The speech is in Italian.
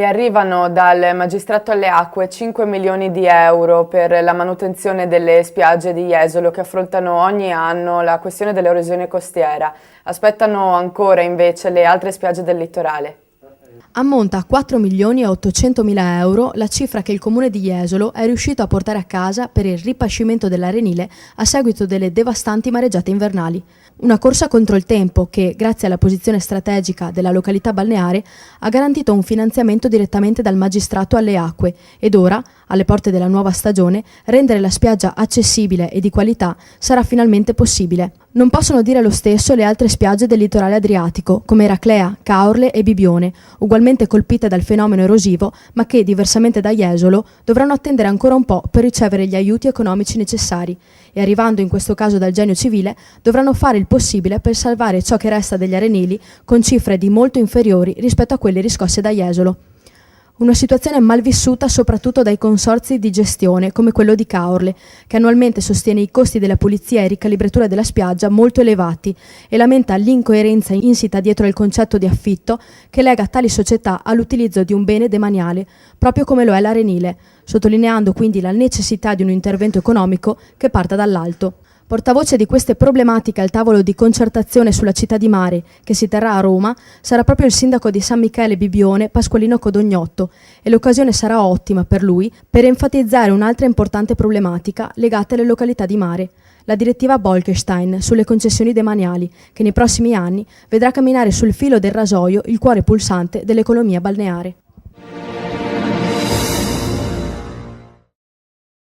arrivano dal Magistrato alle Acque 5 milioni di euro per la manutenzione delle spiagge di Jesolo che affrontano ogni anno la questione dell'erosione costiera. Aspettano ancora invece le altre spiagge del litorale. Ammonta a 4 milioni e 800 mila euro la cifra che il comune di Jesolo è riuscito a portare a casa per il ripascimento dell'arenile a seguito delle devastanti mareggiate invernali. Una corsa contro il tempo che, grazie alla posizione strategica della località balneare, ha garantito un finanziamento direttamente dal Magistrato alle Acque ed ora, alle porte della nuova stagione, rendere la spiaggia accessibile e di qualità sarà finalmente possibile. Non possono dire lo stesso le altre spiagge del litorale adriatico, come Eraclea, Caorle e Bibione, ugualmente colpite dal fenomeno erosivo, ma che, diversamente da Jesolo, dovranno attendere ancora un po' per ricevere gli aiuti economici necessari e, arrivando in questo caso dal Genio Civile, dovranno fare il possibile per salvare ciò che resta degli arenili con cifre di molto inferiori rispetto a quelle riscosse da Jesolo. Una situazione mal vissuta soprattutto dai consorzi di gestione come quello di Caorle, che annualmente sostiene i costi della pulizia e ricalibratura della spiaggia molto elevati e lamenta l'incoerenza insita dietro il concetto di affitto che lega tali società all'utilizzo di un bene demaniale, proprio come lo è l'arenile, sottolineando quindi la necessità di un intervento economico che parta dall'alto. Portavoce di queste problematiche al tavolo di concertazione sulla città di mare, che si terrà a Roma, sarà proprio il sindaco di San Michele Bibione, Pasqualino Codognotto, e l'occasione sarà ottima per lui per enfatizzare un'altra importante problematica legata alle località di mare, la direttiva Bolkestein sulle concessioni demaniali, che nei prossimi anni vedrà camminare sul filo del rasoio il cuore pulsante dell'economia balneare.